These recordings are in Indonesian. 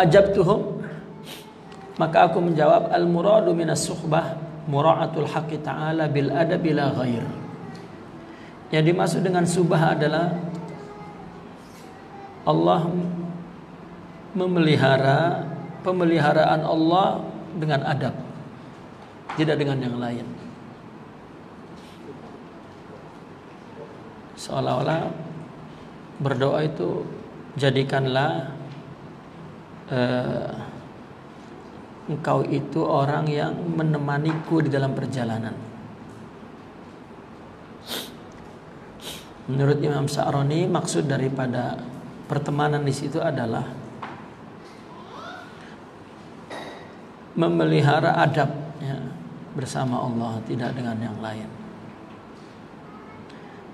ajabtuhum, maka aku menjawab, al muradu minas suhbah mura'atul haqqi ta'ala bil adabi la ghair. Yang dimaksud dengan subah adalah Allah memelihara, pemeliharaan Allah dengan adab, tidak dengan yang lain. Seolah-olah berdoa itu, jadikanlah engkau itu orang yang menemaniku di dalam perjalanan. Menurut Imam Sa'roni, maksud daripada pertemanan di situ adalah memelihara adab ya, bersama Allah, tidak dengan yang lain.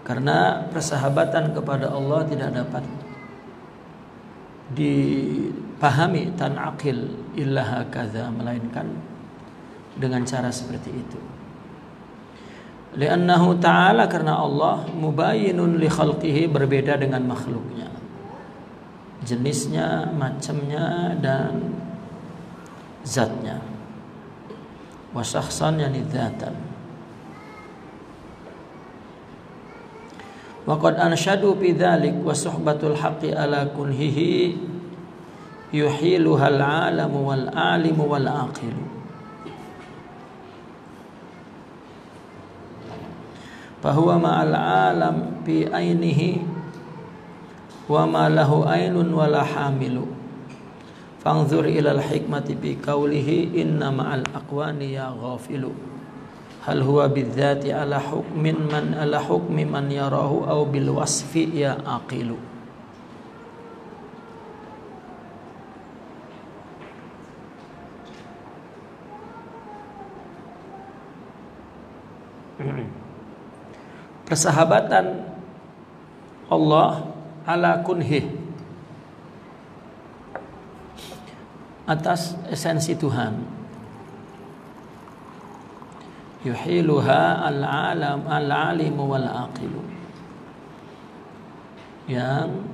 Karena persahabatan kepada Allah tidak dapat dipahami tan'aqil illa hakadha, melainkan dengan cara seperti itu. Li'annahu ta'ala, karena Allah mubayyinun li khalqihi, berbeda dengan makhluknya, jenisnya, macamnya, dan zatnya. Wa syakhsan yani dzatan. Wa qad anshadu fi dzalik wa suhbatul haqqi ala kunhihi yuhiluha al-'alamu wal 'alimu wal 'aqilu. Fahuwa ma'al 'alam fi ainihi wa ma lahu ainun wala hamilu. Fanzur ilal hikmati bi qawlihi inna ma'al aqwani ya ghafilu. Hal huwa bidzati ala hukmin man ala hukmi man yarahu aw bil wasfi ya aqilu. Persahabatan Allah ala kunhi, atas esensi Tuhan. Yuhiluha al-alam al-alimu wal aqilu, yang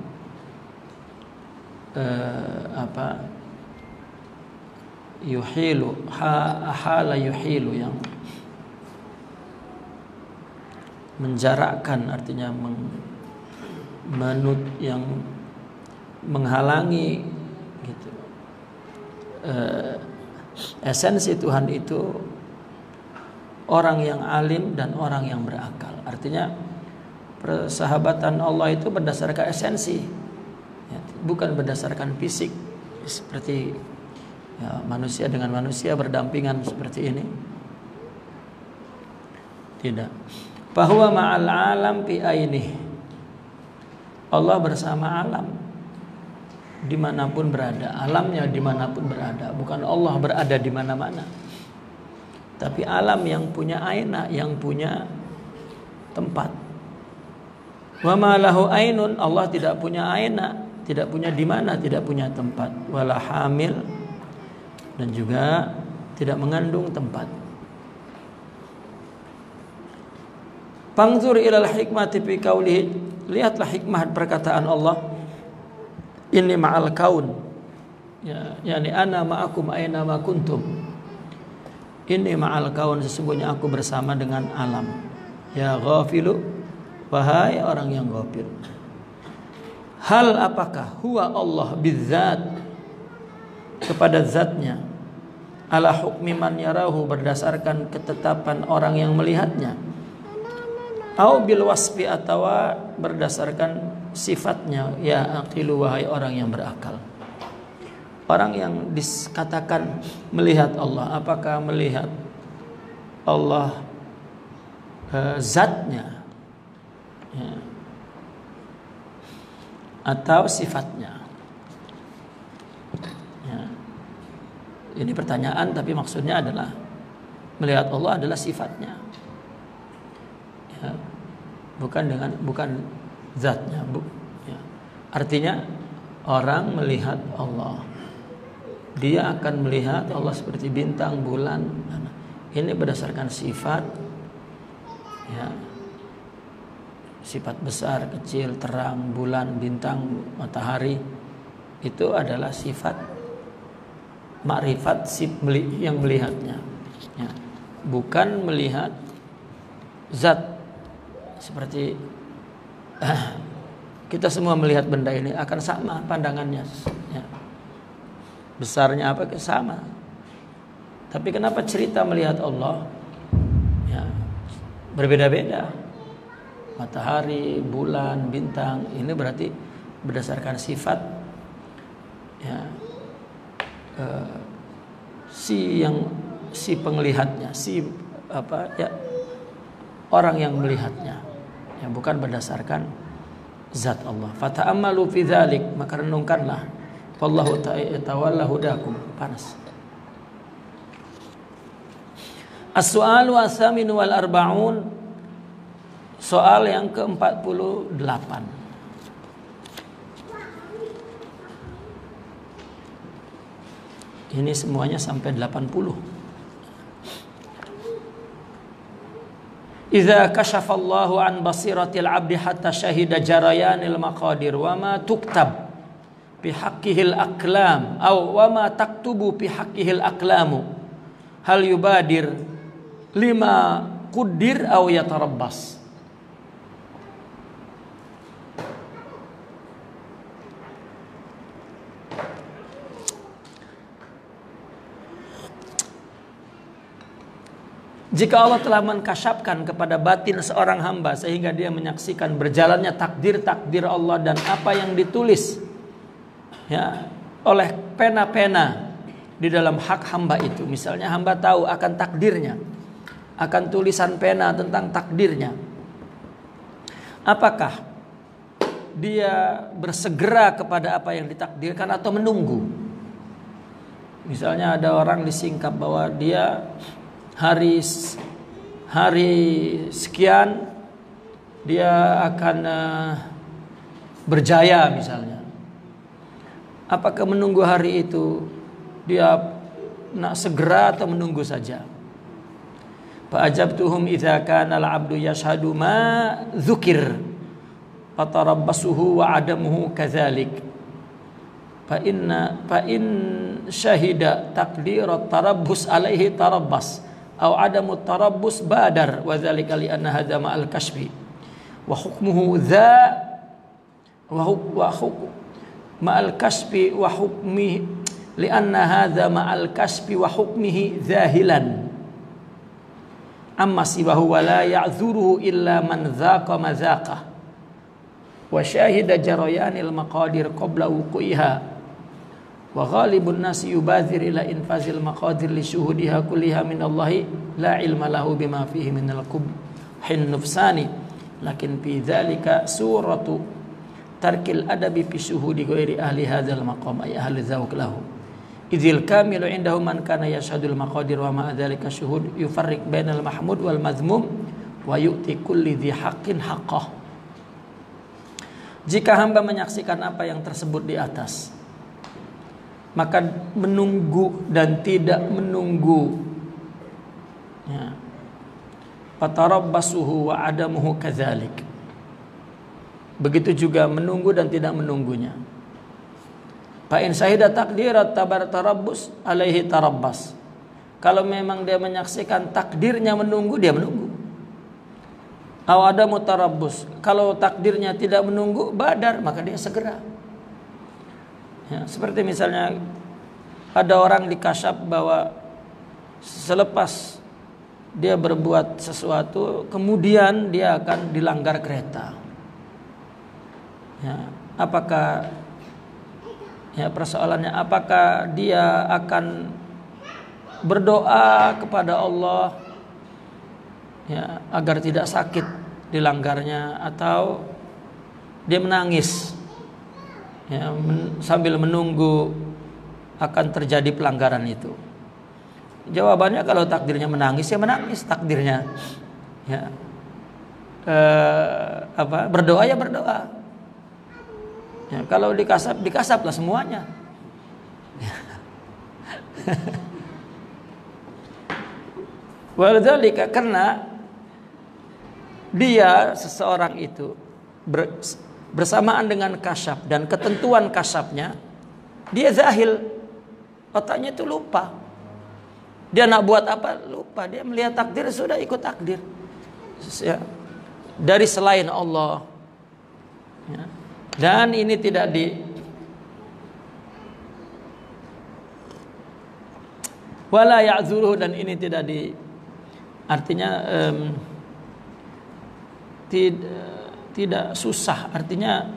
yuhilu hala yuhilu, yang menjarakkan, artinya yang menghalangi gitu. Esensi Tuhan itu orang yang alim dan orang yang berakal. Artinya persahabatan Allah itu berdasarkan esensi ya, bukan berdasarkan fisik seperti ya, manusia dengan manusia berdampingan seperti ini. Tidak. Bahwa ma'al alam fi ainih, Allah bersama alam dimanapun berada. Alamnya dimanapun berada, bukan Allah berada di mana-mana, tapi alam yang punya aina, yang punya tempat. Wa ma lahu ainun, Allah tidak punya aina, tidak punya di mana, tidak punya tempat. Wala hamil, dan juga tidak mengandung tempat. Pangzur ilal hikmati fi qaulihi, lihatlah hikmah perkataan Allah, inni ma'al kaun ya, yani ana ma'akum aina ma kuntum. Inni ma'al kaun, sesungguhnya aku bersama dengan alam. Ya ghafilu, wahai orang yang ghafil. Hal apakah huwa Allah bizzat, kepada zatnya, ala hukmi man yarahu, berdasarkan ketetapan orang yang melihatnya, au bil wasfi, atau berdasarkan sifatnya, ya aqilu, wahai orang yang berakal. Orang yang dikatakan melihat Allah, apakah melihat Allah zatnya ya, atau sifatnya ya. Ini pertanyaan, tapi maksudnya adalah melihat Allah adalah sifatnya ya, bukan zatnya ya. Artinya orang melihat Allah, dia akan melihat Allah seperti bintang, bulan. Ini berdasarkan sifat ya, sifat besar, kecil, terang, bulan, bintang, matahari. Itu adalah sifat makrifat yang melihatnya, ya. Bukan melihat zat. Seperti kita semua melihat benda ini akan sama pandangannya, ya. Besarnya apa sama. Tapi kenapa cerita melihat Allah, ya, berbeda-beda? Matahari, bulan, bintang, ini berarti berdasarkan sifat, ya, si penglihatnya, orang yang melihatnya, ya, bukan berdasarkan zat Allah. Fata'ammalu fi dzalik, maka renungkanlah. Wallahu ta'ala hudakum. Panas. As-su'alu as-samin wal arba'un. Soal yang ke-48. Ini semuanya sampai 80. Idza kashafallahu an basiratil 'abdi hatta syahida jarayanil maqadir wa ma tuktab bi haqqihil aqlam aw wa ma taktubu bi haqqihil aqlamu hal yubadir lima quddir aw yatarabbas. Jika Allah telah mengkasyafkan kepada batin seorang hamba sehingga dia menyaksikan berjalannya takdir-takdir Allah dan apa yang ditulis, ya, oleh pena-pena di dalam hak hamba itu. Misalnya hamba tahu akan takdirnya, akan tulisan pena tentang takdirnya. Apakah dia bersegera kepada apa yang ditakdirkan atau menunggu? Misalnya ada orang disingkap bahwa dia hari sekian dia akan berjaya misalnya. Apakah menunggu hari itu dia nak segera atau menunggu saja? Fa ajabtuhum idza kana al-'abdu yashhadu ma dzukir fatarabbasuhu wa adamuhu kadzalik. Fa in syahida taqdirat tarabbus alaihi tarabbas aw adamu tarabbus badar wa dzalika li anna hadza ma'al kashfi wa hukmuhu dza wa hukm ma'al kashfi wa hukmihi li anna hadza ma'al kashfi wa hukmihi zahilan amma siwahu wa la ya'dzuruhu illa man dzaqa mazaqah wa syahida jarayanil maqadir qabla wuqiha wa ghalibun nasi yubadzir ila infazil maqadir li syuhudiha kulliha min Allahi la ilma lahu bima fihi min al-qubhin nufsani lakin fi dzalika suratu tarkil adabi fi syuhudi ghairi ahli hadzal maqam ay ahli dzawq lahu idzil kamilu indahu man kana yashhadul maqadir wa ma dzalika syuhud yufarriq bainal mahmud wal mazmum wa yu'ti kulli dzi haqqin haqqah. Jika hamba menyaksikan apa yang tersebut di atas, maka menunggu dan tidak menunggu, ya. Fatarabbasuhu wa adamuhu kadzalik. Begitu juga menunggu dan tidak menunggunya. Fa in syahida taqdirat tarabbus alaihi tarabbas. Kalau memang dia menyaksikan takdirnya menunggu, dia menunggu. Aw adamu tarabbus. Kalau takdirnya tidak menunggu, badar, maka dia segera. Ya, seperti misalnya ada orang dikasyaf bahwa selepas dia berbuat sesuatu kemudian dia akan dilanggar kereta. Ya, apakah, ya, persoalannya apakah dia akan berdoa kepada Allah, ya, agar tidak sakit dilanggarnya, atau dia menangis, ya, sambil menunggu akan terjadi pelanggaran itu. Jawabannya kalau takdirnya menangis, ya menangis takdirnya. Ya. Berdoa ya berdoa. Ya, kalau dikasaplah semuanya. Waladzalika, karena dia seseorang itu bersamaan dengan kasyaf dan ketentuan kasyafnya, dia zahil, Otaknya itu lupa. Dia nak buat apa? Lupa. Dia melihat takdir, sudah ikut takdir. Ya. Dari selain Allah. Ya. Dan ini tidak wala ya'zuruhu, dan ini tidak artinya tidak susah, artinya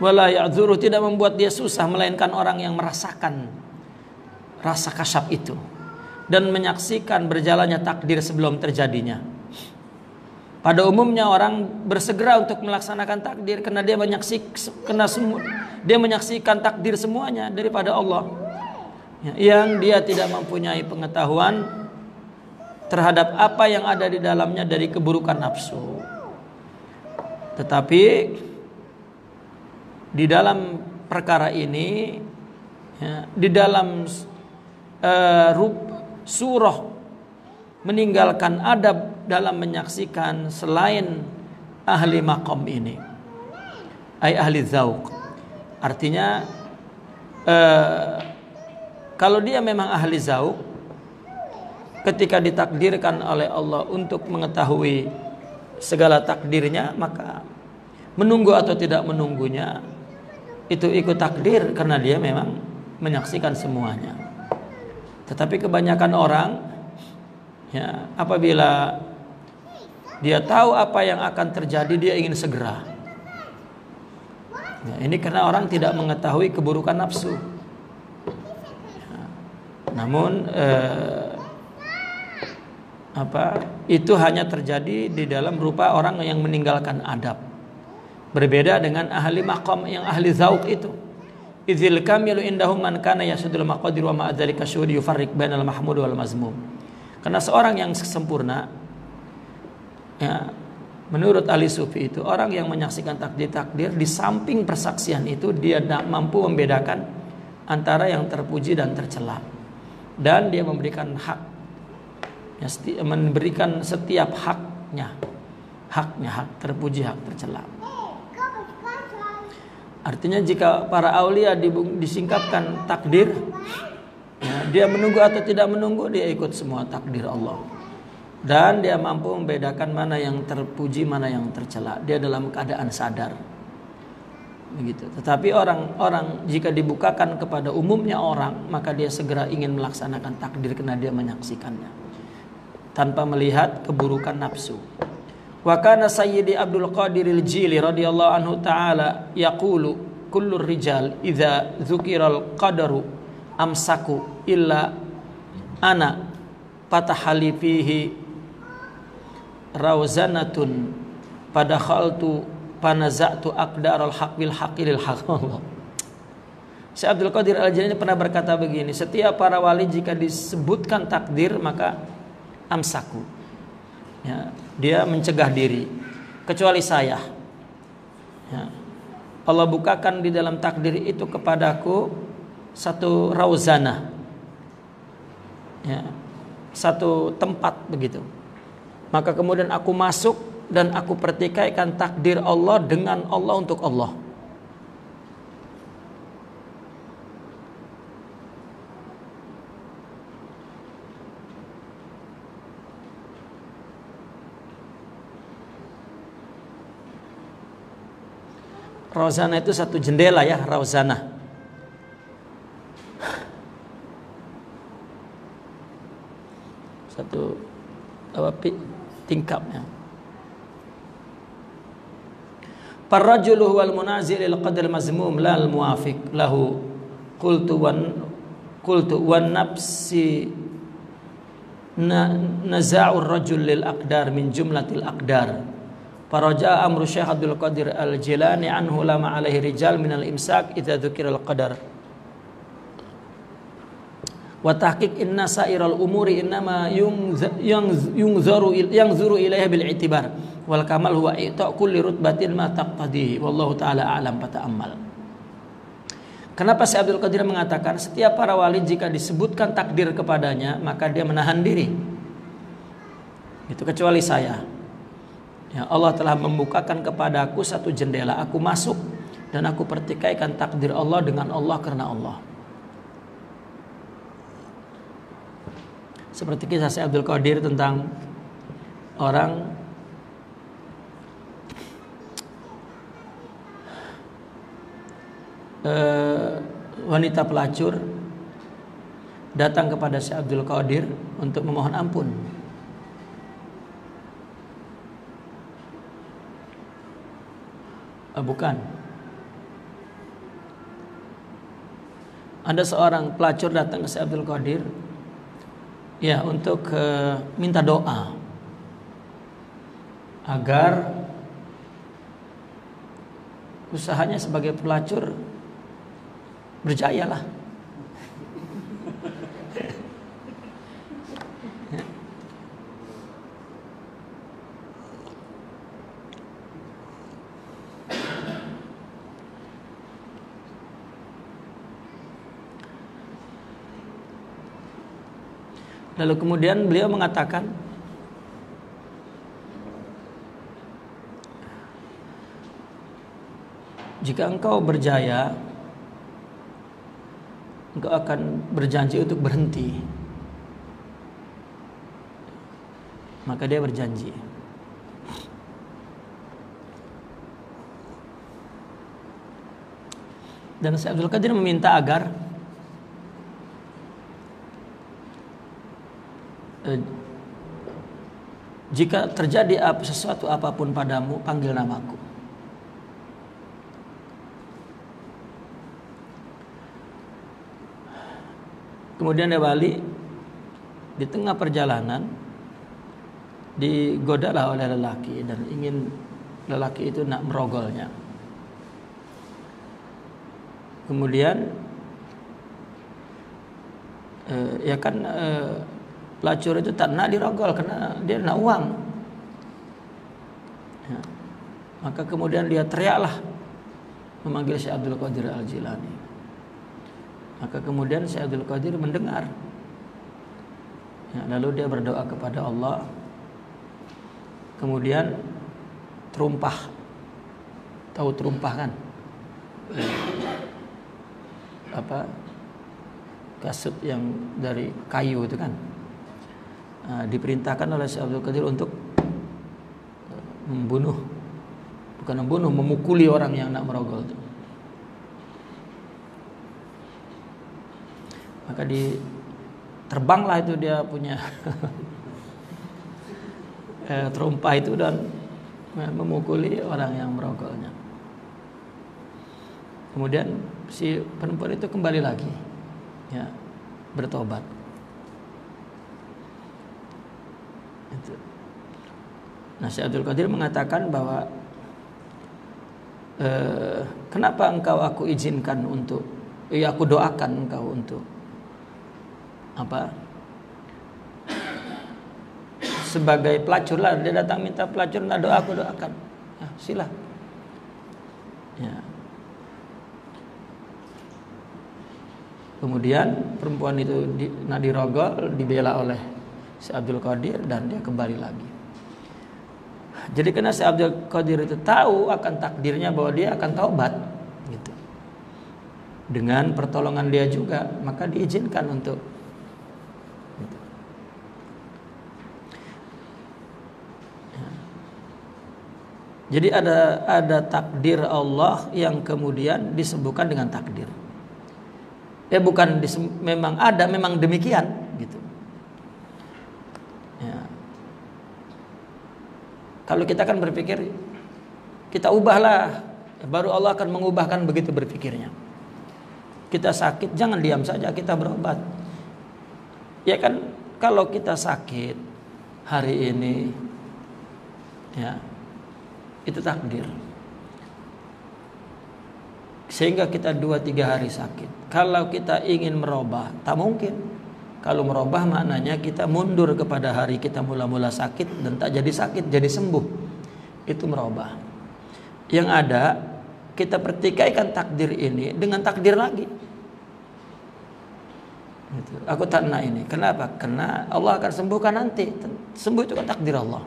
wala ya'zuruhu, tidak membuat dia susah, melainkan orang yang merasakan rasa kasyaf itu dan menyaksikan berjalannya takdir sebelum terjadinya. Pada umumnya orang bersegera untuk melaksanakan takdir karena dia menyaksikan takdir semuanya daripada Allah, yang dia tidak mempunyai pengetahuan terhadap apa yang ada di dalamnya dari keburukan nafsu. Tetapi di dalam perkara ini, di dalam surah meninggalkan adab dalam menyaksikan selain ahli maqam ini, ay ahli zauq. Artinya kalau dia memang ahli zauq, ketika ditakdirkan oleh Allah untuk mengetahui segala takdirnya, maka menunggu atau tidak menunggunya itu ikut takdir karena dia memang menyaksikan semuanya. Tetapi kebanyakan orang, ya, apabila dia tahu apa yang akan terjadi, dia ingin segera. Ya, ini karena orang tidak mengetahui keburukan nafsu. Ya, namun itu hanya terjadi di dalam rupa orang yang meninggalkan adab. Berbeda dengan ahli maqam yang ahli zauq itu. Idzil kamilu indahum man kana yasudul maqadir wa ma'adzalika syuhud yufarriq bainal mahmud wal mazmum. Karena seorang yang sempurna, ya, menurut ahli sufi itu orang yang menyaksikan takdir-takdir, di samping persaksian itu dia mampu membedakan antara yang terpuji dan tercela, dan dia memberikan hak, ya, memberikan setiap hak terpuji, hak tercela. Artinya jika para aulia disingkapkan takdir, ya, dia menunggu atau tidak menunggu, dia ikut semua takdir Allah. Dan dia mampu membedakan mana yang terpuji, mana yang tercela. Dia dalam keadaan sadar. Begitu. Tetapi orang jika dibukakan kepada umumnya orang, maka dia segera ingin melaksanakan takdir karena dia menyaksikannya tanpa melihat keburukan nafsu. Wa kana Sayyidi Abdul Qadir al-Jili radhiyallahu anhu ta'ala yaqulu kullu rijal idza dzukiral qadaru amsaku illa ana fatahali fihi rawzanatun padakhaltu panaza'tu aqdaral haq bil haqqil haq. Syekh Abdul Qadir al-Jilani pernah berkata begini, setiap para wali jika disebutkan takdir maka amsaku, ya, dia mencegah diri, kecuali saya, ya. Allah bukakan di dalam takdir itu kepadaku satu rauzanah, ya, satu tempat begitu. Maka kemudian aku masuk dan aku pertikaikan takdir Allah dengan Allah untuk Allah. Rauzanah itu satu jendela, ya, rauzanah. Satu tingkapnya. Parrajulu wal munazil il qadr mazmum la al muwafiq lahu qultu wan nafsi naza'ur rajul lil aqdar min jumlatil aqdar. Faraja amru Syekh Abdul Qadir al-Jilani anhu lama alaihi rijal minal imsak idza dzukirul qadar. Wa tahqiq inna sa'iral umuri innama yunzuru ilaiha bil i'tibar wal kamal huwa i'ta' kulli rutbatin ma taqtadihi wallahu taala a'lam fata'ammal. Kenapa Syekh Abdul Qadir mengatakan setiap para wali jika disebutkan takdir kepadanya maka dia menahan diri. Itu kecuali saya. Ya, Allah telah membukakan kepadaku satu jendela, aku masuk dan aku pertikaikan takdir Allah dengan Allah karena Allah. Seperti kisah Syekh Abdul Qadir tentang orang wanita pelacur datang kepada Syekh Abdul Qadir untuk memohon ampun. Bukan. Ada seorang pelacur datang ke Syekh Abdul Qadir, ya, untuk minta doa agar usahanya sebagai pelacur berjayalah. Lalu kemudian beliau mengatakan, jika engkau berjaya, engkau akan berjanji untuk berhenti. Maka dia berjanji. Dan Syekh Abdul Qadir meminta agar jika terjadi sesuatu apapun padamu, panggil namaku. Kemudian dia balik. Di tengah perjalanan digodalah oleh lelaki dan ingin lelaki itu nak merogolnya. Kemudian pelacur itu tak nak dirogol karena dia nak uang. Ya. Maka kemudian dia teriaklah memanggil Syekh Abdul Qadir Al-Jilani. Maka kemudian Syekh Abdul Qadir mendengar. Ya, lalu dia berdoa kepada Allah. Kemudian terumpah. Tahu terumpah kan? Kasut yang dari kayu itu kan. Diperintahkan oleh Syekh Abdul Qadir untuk memukuli orang yang nak merogol itu. Maka terbanglah itu dia punya terumpah itu dan memukuli orang yang merogolnya. Kemudian si perempuan itu kembali lagi, ya, bertobat. Itu. Nah, Syekh Abdul Qadir mengatakan bahwa kenapa aku izinkan untuk, aku doakan engkau untuk sebagai pelacur lah, dia datang minta pelacur, nah doa aku doakan, ya, sila. Ya. Kemudian perempuan itu dirogol, dibela oleh Syekh Abdul Qadir dan dia kembali lagi. Jadi karena Syekh Abdul Qadir itu tahu akan takdirnya bahwa dia akan taubat, gitu. Dengan pertolongan dia juga, maka diizinkan untuk gitu. Ya. Jadi ada takdir Allah yang kemudian disembuhkan dengan takdir. Bukan memang demikian gitu. Ya. Kalau kita kan berpikir kita ubahlah, baru Allah akan mengubahkan begitu berpikirnya. Kita sakit jangan diam saja, kita berobat. Ya kan, kalau kita sakit hari ini, ya itu takdir. Sehingga kita 2-3 hari sakit. Kalau kita ingin merubah, tak mungkin. Kalau merubah maknanya kita mundur kepada hari kita mula-mula sakit dan tak jadi sakit, jadi sembuh. Itu merubah. Yang ada, kita pertikaikan takdir ini dengan takdir lagi. Gitu. Aku tak nak ini. Kenapa? Karena Allah akan sembuhkan nanti. Sembuh itu kan takdir Allah.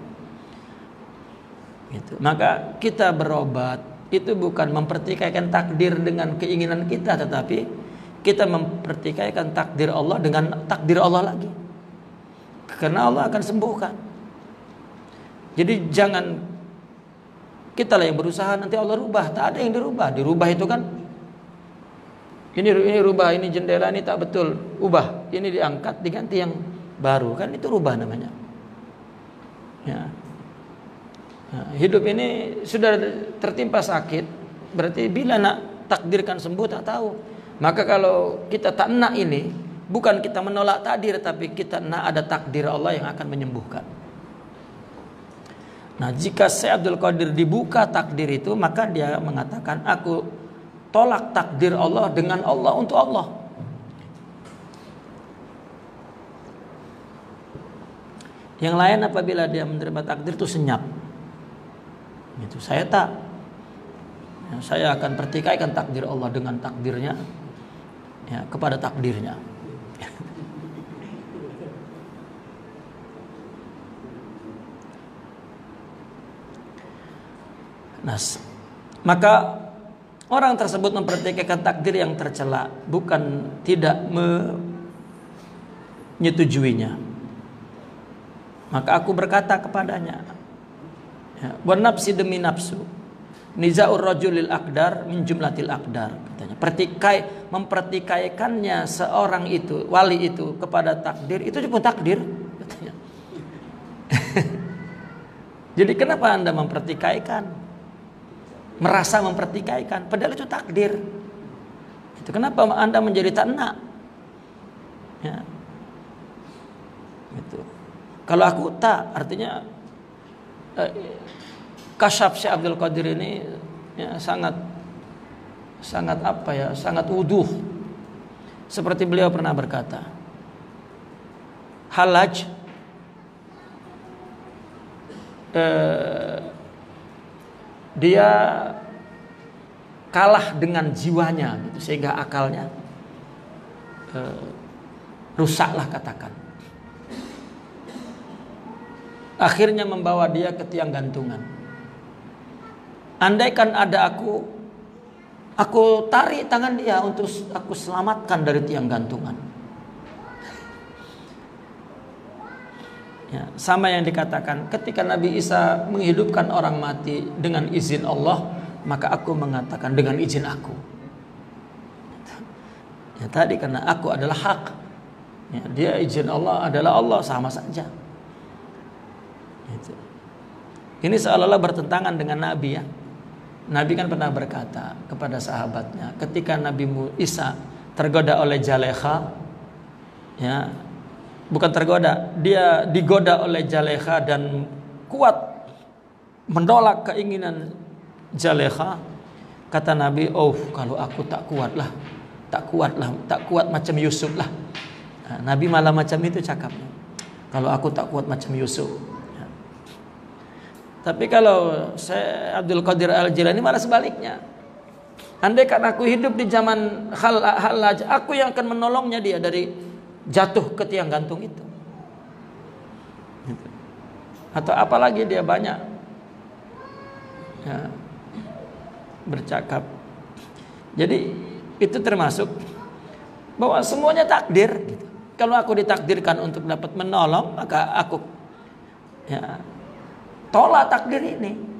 Gitu. Maka kita berobat itu bukan mempertikaikan takdir dengan keinginan kita, tetapi kita mempertikaikan takdir Allah dengan takdir Allah lagi. Karena Allah akan sembuhkan. Jadi jangan kita lah yang berusaha nanti Allah rubah. Tak ada yang dirubah. Dirubah itu kan ini rubah, ini jendela ini tak betul, ubah. Ini diangkat diganti yang baru, kan itu rubah namanya. Ya. Nah, hidup ini sudah tertimpa sakit, berarti bila nak takdirkan sembuh tak tahu. Maka kalau kita tak nak ini, bukan kita menolak takdir, tapi kita nak ada takdir Allah yang akan menyembuhkan. Nah, jika Syekh Abdul Qadir dibuka takdir itu, maka dia mengatakan, aku tolak takdir Allah dengan Allah untuk Allah. Yang lain apabila dia menerima takdir itu senyap. Gitu. Saya tak. Ya, saya akan pertikaikan takdir Allah dengan takdirnya, ya, kepada takdirnya. Nah, maka orang tersebut mempertikaikan takdir yang tercela, bukan tidak menyetujuinya. Maka aku berkata kepadanya, ya, wa nafsi demi nafsu, nizaur rajulil aqdar min jumlatil aqdar, katanya. Mempertikaikannya seorang itu, wali itu kepada takdir, itu pun takdir, katanya. Jadi kenapa Anda mempertikaikan? Merasa mempertikaikan, padahal itu takdir. Itu kenapa Anda menjadi tak nak? Ya. Gitu. Kalau aku tak, artinya kasyaf Syekh Abdul Qadir ini ya, sangat apa ya, sangat wuduh. Seperti beliau pernah berkata, Halaj dia kalah dengan jiwanya, gitu, sehingga akalnya rusaklah katakan. Akhirnya membawa dia ke tiang gantungan. Andaikan ada aku tarik tangan dia untuk aku selamatkan dari tiang gantungan. Ya, sama yang dikatakan ketika Nabi Isa menghidupkan orang mati dengan izin Allah, maka aku mengatakan dengan izin aku. Ya, tadi karena aku adalah hak, ya, dia izin Allah adalah Allah, sama saja. Gitu. Ini seolah-olah bertentangan dengan Nabi, ya. Nabi kan pernah berkata kepada sahabatnya ketika Nabi Isa tergoda oleh Zalaikha, ya, bukan tergoda, dia digoda oleh Zalaikha dan kuat menolak keinginan Zalaikha. Kata Nabi, oh kalau aku tak kuat macam Yusuf lah. Nah, Nabi malah macam itu cakapnya, kalau aku tak kuat macam Yusuf. Ya. Tapi kalau saya Abdul Qadir Al-Jilani malah sebaliknya. Andai kan aku hidup di zaman Hallaj, aku yang akan menolongnya dia dari jatuh ke tiang gantung itu. Atau apalagi dia banyak, ya, bercakap. Jadi itu termasuk bahwa semuanya takdir, gitu. Kalau aku ditakdirkan untuk dapat menolong, maka aku, ya, tolak takdir ini.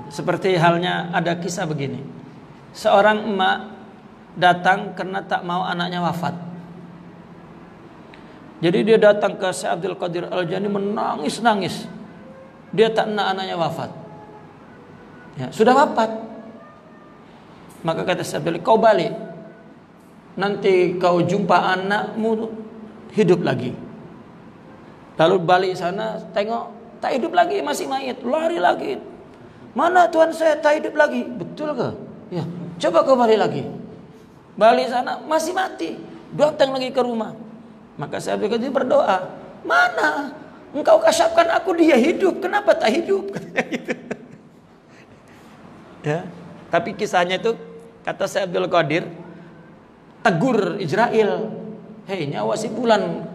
Seperti halnya ada kisah begini. Seorang emak datang karena tak mau anaknya wafat. Jadi dia datang ke Syekh Abdul Qadir Al-Jilani menangis-nangis. Dia tak nak anaknya wafat. Ya, sudah wafat. Maka kata Syekh Abdul, kau balik. Nanti kau jumpa anakmu hidup lagi. Lalu balik sana, tengok tak hidup lagi, masih mayat. Lari lagi. Mana Tuhan saya tak hidup lagi? Betul ke? Ya, coba kau balik lagi. Balik sana masih mati. Datang lagi ke rumah. Maka saya berdoa, mana engkau kasyafkan aku dia hidup, kenapa tak hidup? Ya, tapi kisahnya itu kata Syekh Abdul Qadir, tegur Israel, hei nyawa si Fulan,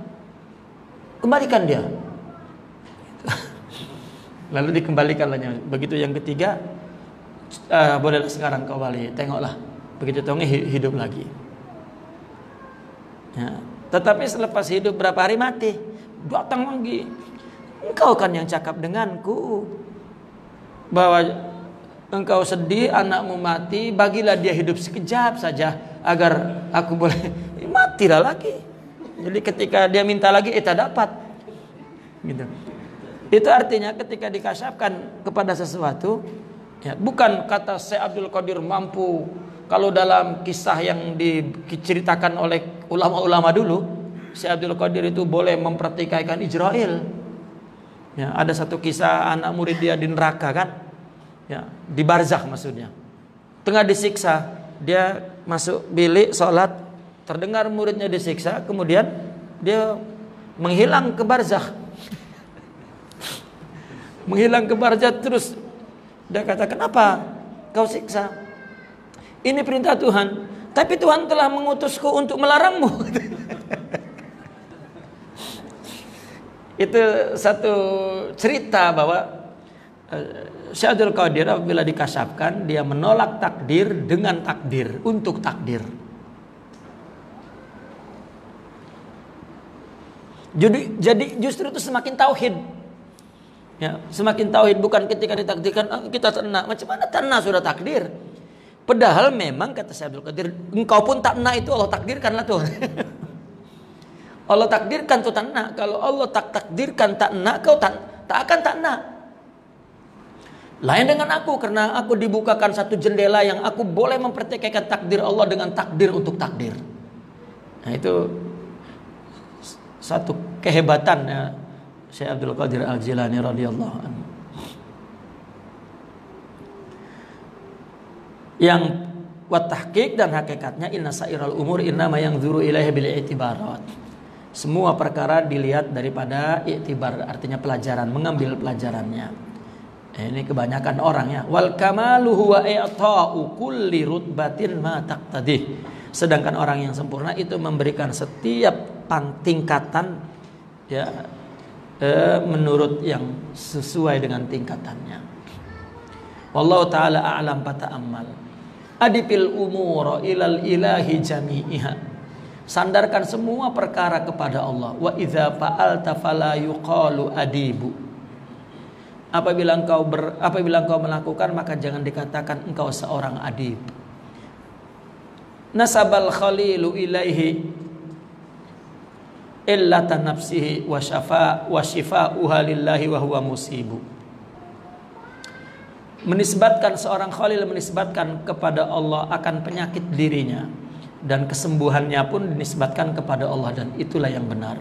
kembalikan dia. Lalu dikembalikan lagi. Begitu yang ketiga, bolehlah sekarang kau balik, tengoklah. Begitu tongi hidup lagi. Ya. Tetapi selepas hidup berapa hari mati, datang lagi. Engkau kan yang cakap denganku bahwa engkau sedih anakmu mati, bagilah dia hidup sekejap saja agar aku boleh matilah lagi. Jadi ketika dia minta lagi, tak dapat. Gitu. Itu artinya ketika dikasyafkan kepada sesuatu, ya, bukan kata Syekh Abdul Qadir mampu. Kalau dalam kisah yang diceritakan oleh ulama-ulama dulu, Syekh Abdul Qadir itu boleh mempertikaikan Israel. Ya, ada satu kisah anak murid dia di neraka kan, ya, di barzakh maksudnya. Tengah disiksa, dia masuk bilik sholat, terdengar muridnya disiksa, kemudian dia menghilang ke barzakh. Menghilang ke barzakh terus dia kata, kenapa kau siksa? Ini perintah Tuhan, tapi Tuhan telah mengutusku untuk melarangmu. Itu satu cerita bahwa Syekh Abdul Qadir apabila dikasyafkan, dia menolak takdir dengan takdir, untuk takdir. Jadi justru itu semakin tauhid. Ya, semakin tauhid, bukan ketika ditakdirkan kita tenang. Macam mana tenang sudah takdir? Padahal memang kata Syekh Abdul Qadir, engkau pun tak nak itu Allah takdirkanlah tuh. Allah takdirkan tuh tak nak. Kalau Allah tak takdirkan tak nak, kau tak akan tak nak. Lain dengan aku, karena aku dibukakan satu jendela yang aku boleh mempertikaikan takdir Allah dengan takdir untuk takdir. Nah itu satu kehebatan ya Syekh Abdul Qadir Al-Jilani radhiyallahu anhu. Yang watahqiq dan hakikatnya inna sairal umur innama yanzuru ilaihi bil i'tibarat. Semua perkara dilihat daripada i'tibar, artinya pelajaran, mengambil pelajarannya. Ini kebanyakan orang ya. Wal kamalu huwa i'ta'u kulli rutbatin ma taqtadih. Sedangkan orang yang sempurna itu memberikan setiap tingkatan ya menurut yang sesuai dengan tingkatannya. Wallahu taala a'lam fata'ammal. Adipil umur ilal ilahi jami'iha. Sandarkan semua perkara kepada Allah. Wa idza fa'alta fala yuqalu adibu. Apabila engkau melakukan, maka jangan dikatakan engkau seorang adib. Nasabal khalilu ilaihi illata nafsihi wa shifa'uha lillahi wa huwa musibu. Menisbatkan seorang khalil, menisbatkan kepada Allah akan penyakit dirinya, dan kesembuhannya pun dinisbatkan kepada Allah, dan itulah yang benar.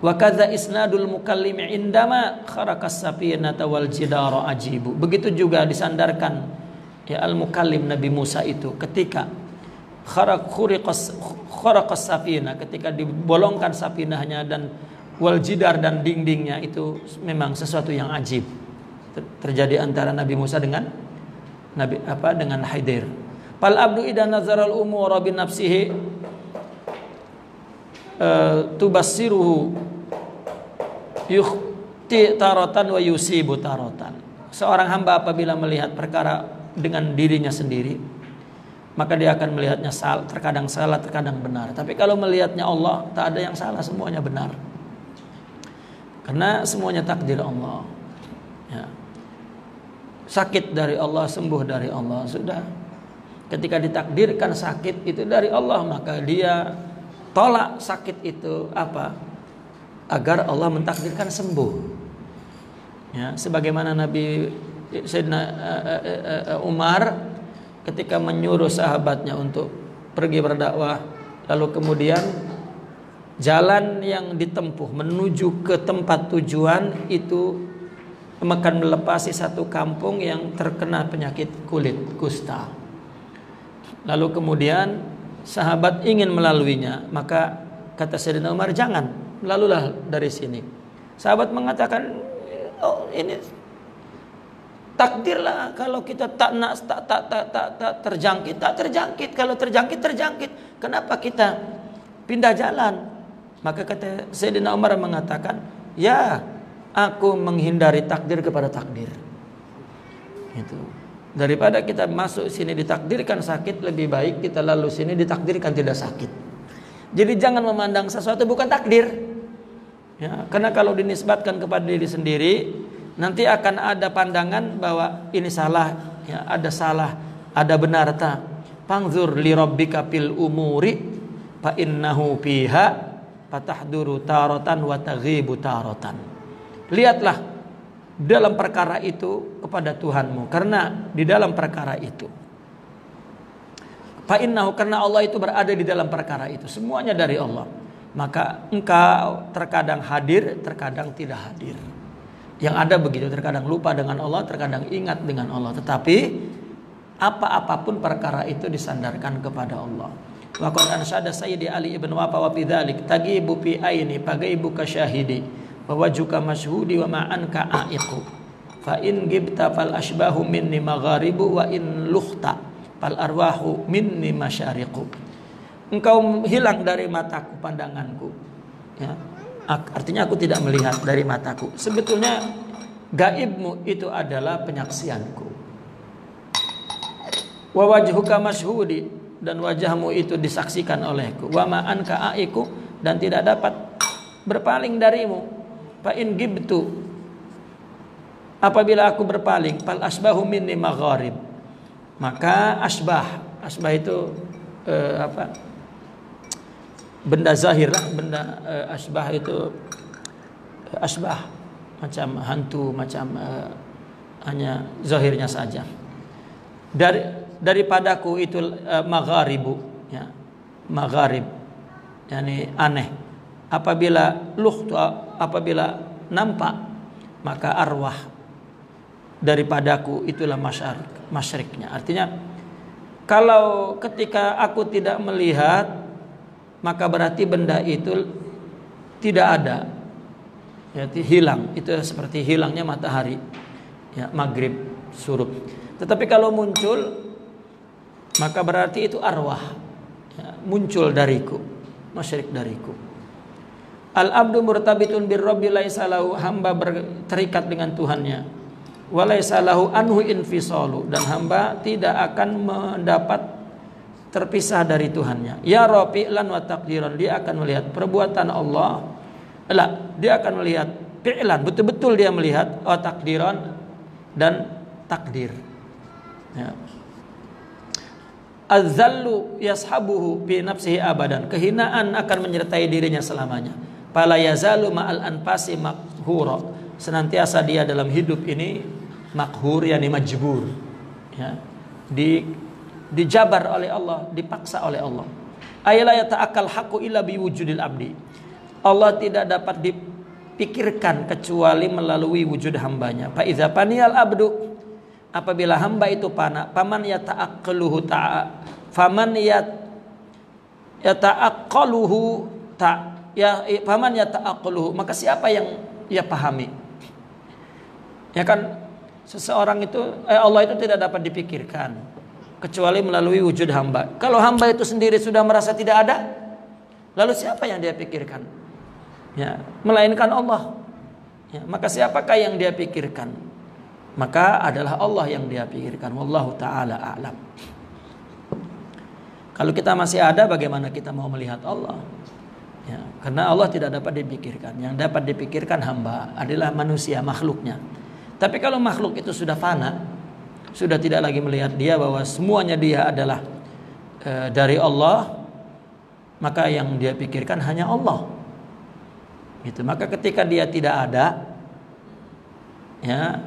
Wa kadza isnadul mukallimi indama kharakas safinata wal jidara ajibu. Begitu juga disandarkan ya al-mukallim Nabi Musa itu ketika kharakas safinah, ketika dibolongkan safinahnya, dan wal jidar, dan dindingnya, itu memang sesuatu yang ajib terjadi antara Nabi Musa dengan dengan Khidir. Fal abdu idan nazaral umura bi nafsihi tubassiruhu yukhti taratan wa yusibu taratan. Seorang hamba apabila melihat perkara dengan dirinya sendiri, maka dia akan melihatnya terkadang salah, terkadang benar. Tapi kalau melihatnya Allah, tak ada yang salah, semuanya benar. Karena semuanya takdir Allah. Ya. Sakit dari Allah, sembuh dari Allah, sudah. Ketika ditakdirkan sakit itu dari Allah, maka dia tolak sakit itu agar Allah mentakdirkan sembuh. Ya, sebagaimana Nabi Sayyidina Umar ketika menyuruh sahabatnya untuk pergi berdakwah, lalu kemudian jalan yang ditempuh menuju ke tempat tujuan itu akan melepasi satu kampung yang terkena penyakit kulit kusta. Lalu kemudian sahabat ingin melaluinya, maka kata Sayyidina Umar, jangan, lalulah dari sini. Sahabat mengatakan, oh ini takdirlah, kalau kita tak terjangkit, tak terjangkit. Kalau terjangkit. Kenapa kita pindah jalan? Maka kata Sayyidina Umar mengatakan, ya, aku menghindari takdir kepada takdir. Itu. Daripada kita masuk sini ditakdirkan sakit, lebih baik kita lalu sini ditakdirkan tidak sakit. Jadi jangan memandang sesuatu bukan takdir. Ya, karena kalau dinisbatkan kepada diri sendiri, nanti akan ada pandangan bahwa ini salah, ya, salah, ada benar ta. Pangzur li rabbika fil umuri fa innahu fiha fatahduru taratan wa taghibu taratan. Lihatlah dalam perkara itu kepada Tuhanmu, karena di dalam perkara itu fa innahu, karena Allah itu berada di dalam perkara itu, semuanya dari Allah. Maka engkau terkadang hadir, terkadang tidak hadir. Yang ada begitu, terkadang lupa dengan Allah, terkadang ingat dengan Allah. Tetapi apa-apapun perkara itu disandarkan kepada Allah. Wa qad ansyada Sayyidi Ali ibn Wafa wa bidzalik tagibu fi aini pagaibuka syahidi wa wajuka masyhudi wa ma'anka aiqu fa in gibta fal ashbahu minni magharibu wa in luhta fal arwahu minni masyariqu. Engkau hilang dari mataku, pandanganku, ya. Artinya aku tidak melihat dari mataku. Sebetulnya gaibmu itu adalah penyaksianku. Wa wajhuka masyhudi, dan wajahmu itu disaksikan olehku. Wa ma'anka aiku, dan tidak dapat berpaling darimu. Fa in gibtu, apabila aku berpaling, fal asbahu minni magharib, maka asbah itu benda zahir lah, benda asbah itu asbah macam hantu, macam hanya zahirnya saja. Daripadaku itu magharibu, ya, magharib, yani aneh. Apabila nampak, maka arwah daripadaku itulah masyriknya. Artinya kalau ketika aku tidak melihat, maka berarti benda itu tidak ada, ya, hilang. Itu seperti hilangnya matahari, ya, maghrib, surub. Tetapi kalau muncul, maka berarti itu arwah, ya, muncul dariku, masyrik dariku. Al-abdu murtabitun birrabbi laisa lahu, hamba terikat dengan Tuhannya. Wa laisa lahu anhu infisalu, dan hamba tidak akan mendapat terpisah dari Tuhannya. Ya rafi'lan wa taqdiran, dia akan melihat perbuatan Allah. Dia akan melihat fi'lan, betul-betul dia melihat, wa taqdiran, dan takdir. Ya. Az-zallu yashabuhu fi nafsihi abadan, kehinaan akan menyertai dirinya selamanya. Fala yazalu ma'al anfasi makhura, senantiasa dia dalam hidup ini makhur, yani majbur, ya, dijabar oleh Allah, dipaksa oleh Allah. Ayla yata'akkal haqqu illa biwujudil abdi, Allah tidak dapat dipikirkan kecuali melalui wujud hambanya. Fa iza paniyal abdu, apabila hamba itu fana, faman yata'aqaluhu faman yata'aqaluhu faman yata'aqaluhu, maka siapa yang ia pahami. Ya kan, seseorang itu Allah itu tidak dapat dipikirkan kecuali melalui wujud hamba. Kalau hamba itu sendiri sudah merasa tidak ada, lalu siapa yang dia pikirkan? Ya, melainkan Allah. Ya, maka siapakah yang dia pikirkan? Maka adalah Allah yang dia pikirkan. Wallahu ta'ala a'lam. Kalau kita masih ada, bagaimana kita mau melihat Allah? Ya, karena Allah tidak dapat dipikirkan. Yang dapat dipikirkan hamba adalah manusia, makhluknya. Tapi kalau makhluk itu sudah fana, sudah tidak lagi melihat dia bahwa semuanya dia adalah dari Allah, maka yang dia pikirkan hanya Allah. Gitu. Maka ketika dia tidak ada, ya,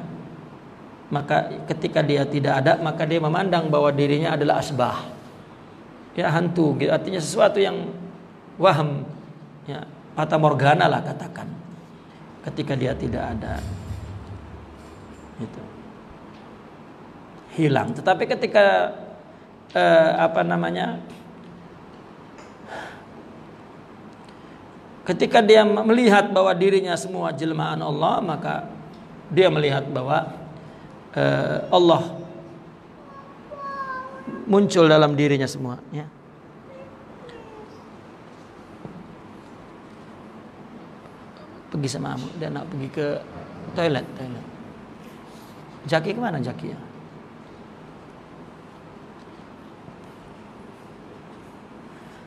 maka ketika dia tidak ada, maka dia memandang bahwa dirinya adalah asbah, ya, hantu. Gitu. Artinya sesuatu yang waham, ya, fata morgana lah katakan. Ketika dia tidak ada, gitu, hilang. Tetapi ketika ketika dia melihat bahwa dirinya semua jelmaan Allah, maka dia melihat bahwa Allah muncul dalam dirinya semua, ya. Pergi sama Amu, dia nak pergi ke Toilet. Jaki kemana Jaki ya?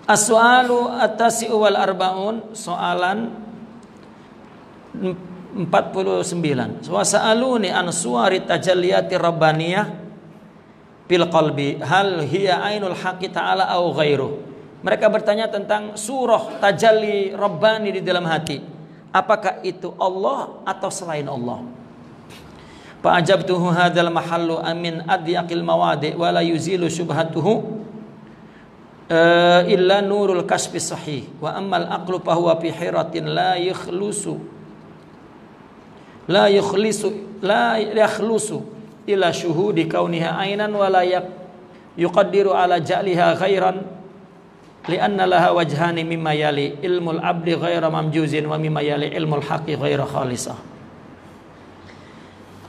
As-su'alu at-tasi'u wal arba'un, soalan 49. Wa sa'aluni an suwari tajalliyati rabbaniyah fil qalbi hal hiya ainul haqqi ta'ala au ghairuh. Mereka bertanya tentang surah tajalli rabbani di dalam hati. Apakah itu Allah atau selain Allah? Fa ajabtuhu hadzal mahallu amin adyaqil mawadi' wa la yuzilu syubhatuhu illa nurul kasbi sahih wa ammal aqlu fa huwa fi hiratin la yakhlusu ila syuhudi kauniha ainan wa la yuqaddiru ala ja'liha ghairan li'anna laha wajhani mimma yali ilmul abdi ghaira mamjuzin wa mimma yali ilmul haqqi ghaira khalisah.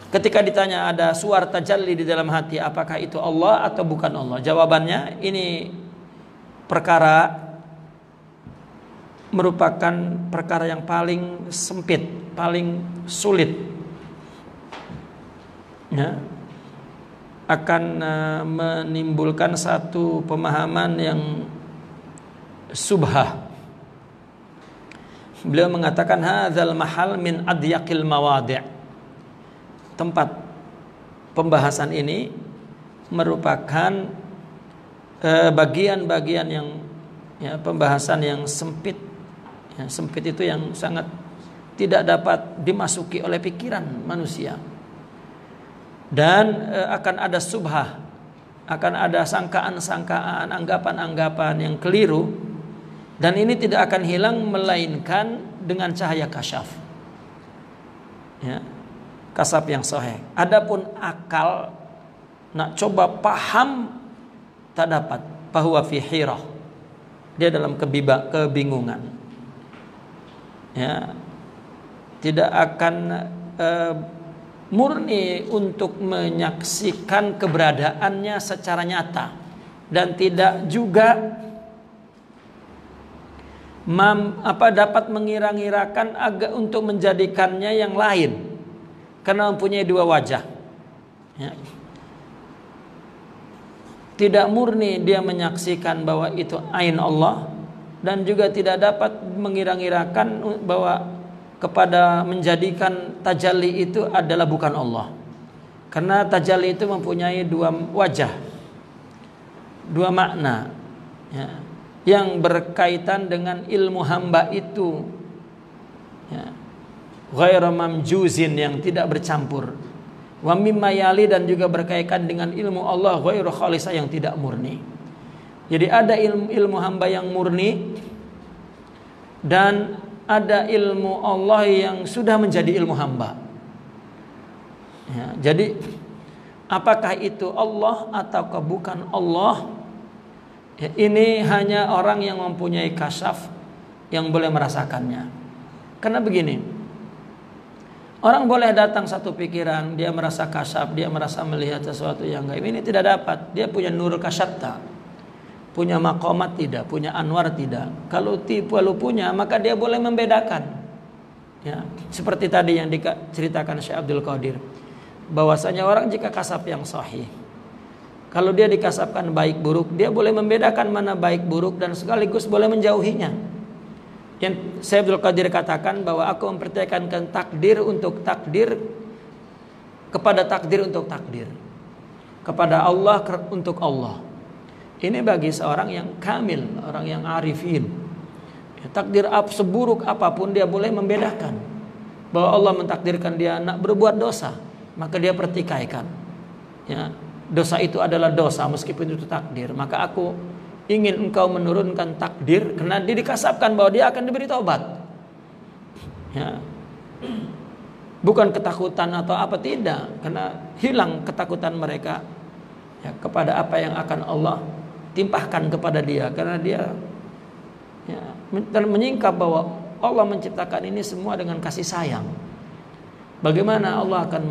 Ketika ditanya ada suar tajalli di dalam hati, apakah itu Allah atau bukan Allah? Jawabannya, ini merupakan perkara yang paling sempit, paling sulit, ya, akan menimbulkan satu pemahaman yang subhah. Beliau mengatakan hadzal mahal min adyaqil mawadi'. Tempat pembahasan ini merupakan bagian-bagian yang, ya, pembahasan yang sempit, ya, sempit itu yang sangat tidak dapat dimasuki oleh pikiran manusia, dan akan ada subhah, akan ada sangkaan-sangkaan, anggapan-anggapan yang keliru, dan ini tidak akan hilang melainkan dengan cahaya kasyaf, ya, kasab yang sahih. Adapun akal nak coba paham tak dapat, bahwa fi hirah, dia dalam kebingungan, ya, tidak akan murni untuk menyaksikan keberadaannya secara nyata, dan tidak juga dapat mengira-ngirakan agak untuk menjadikannya yang lain, karena mempunyai dua wajah, ya. Tidak murni dia menyaksikan bahwa itu ain Allah, dan juga tidak dapat mengira-ngirakan bahwa kepada menjadikan tajalli itu adalah bukan Allah, karena tajalli itu mempunyai dua wajah, dua makna, ya, yang berkaitan dengan ilmu hamba itu, ya, ghairu mamjuzin, yang tidak bercampur, wa mimma yali, dan juga berkaitan dengan ilmu Allah ghairu khalisah, yang tidak murni. Jadi ada ilmu hamba yang murni, dan ada ilmu Allah yang sudah menjadi ilmu hamba, ya. Jadi apakah itu Allah ataukah bukan Allah, ya, ini hanya orang yang mempunyai kasyaf yang boleh merasakannya. Karena begini, orang boleh datang satu pikiran, dia merasa kasyaf, dia merasa melihat sesuatu yang gaib. Ini tidak dapat. Dia punya nur kasyafta, punya maqamat tidak, punya anwar tidak. Kalau punya, maka dia boleh membedakan, ya, seperti tadi yang diceritakan Syekh Abdul Qadir, bahwasanya orang jika kasab yang sahih, kalau dia dikasabkan baik buruk, dia boleh membedakan mana baik buruk, dan sekaligus boleh menjauhinya. Yang Syekh Abdul Qadir katakan bahwa aku mempercayakan takdir untuk takdir, kepada takdir untuk takdir, kepada Allah untuk Allah. Ini bagi seorang yang kamil, orang yang arifin, ya, takdir seburuk apapun dia boleh membedakan bahwa Allah mentakdirkan dia nak berbuat dosa, maka dia pertikaikan, ya, dosa itu adalah dosa meskipun itu takdir. Maka aku ingin engkau menurunkan takdir, karena dia dikasabkan bahwa dia akan diberi taubat, ya. Bukan ketakutan atau apa, tidak, karena hilang ketakutan mereka, ya, kepada apa yang akan Allah timpahkan kepada dia, karena dia, ya, dan menyingkap bahwa Allah menciptakan ini semua dengan kasih sayang. Bagaimana Allah akan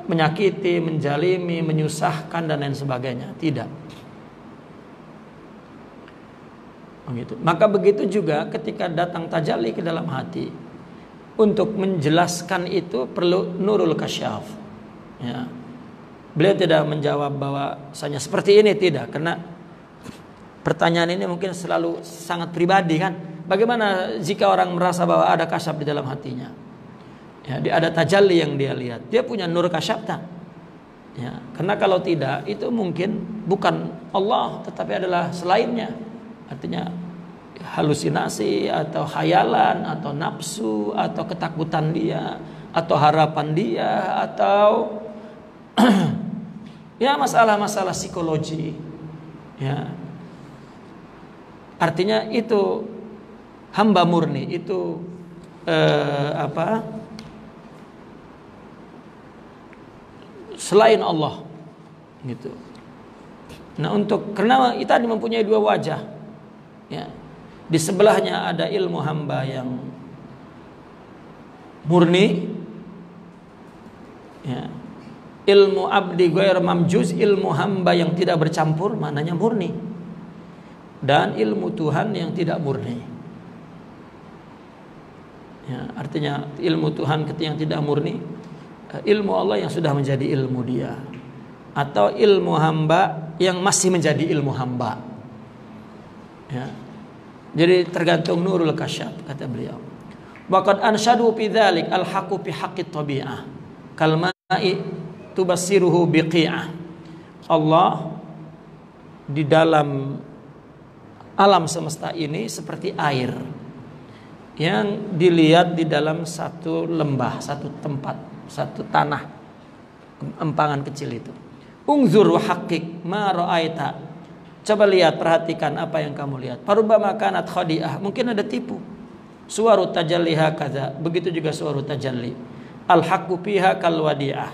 menyakiti, menjalimi, menyusahkan dan lain sebagainya? Tidak. Begitu. Maka begitu juga ketika datang tajalli ke dalam hati, untuk menjelaskan itu perlu nurul kasyaf. Ya. Beliau tidak menjawab bahwasanya seperti ini, tidak, karena pertanyaan ini mungkin selalu sangat pribadi kan. Bagaimana jika orang merasa bahwa ada kasyaf di dalam hatinya? Ya, ada tajalli yang dia lihat. Dia punya nur kasyaf tak? Ya, karena kalau tidak itu mungkin bukan Allah tetapi adalah selainnya. Artinya halusinasi atau khayalan atau nafsu atau ketakutan dia atau harapan dia atau ya masalah-masalah psikologi. Ya. Artinya itu hamba murni, itu selain Allah gitu. Nah, karena kita mempunyai dua wajah. Ya. Di sebelahnya ada ilmu hamba yang murni. Ya. Ilmu abdi ghair mamjuz, ilmu hamba yang tidak bercampur, maknanya murni. Dan ilmu Tuhan yang tidak murni. Ya, artinya ilmu Tuhan yang tidak murni, ilmu Allah yang sudah menjadi ilmu dia, atau ilmu hamba yang masih menjadi ilmu hamba. Ya. Jadi tergantung nurul kasyaf, kata beliau. Waqad ansyadu fi dzalik al-haqqu fi haqqit tabi'ah kal ma'i tubassiruhu biqi'ah. Allah di dalam alam semesta ini seperti air yang dilihat di dalam satu lembah, satu tempat, satu tanah, empangan kecil itu. Ungzur wa haqiq ma ra'aita. Coba lihat, perhatikan apa yang kamu lihat. Parubama kanat khadi'ah, mungkin ada tipu. Suwaru tajalli hakaza, begitu juga suwaru tajalli. Al-haqqu fiha kal wadi'ah.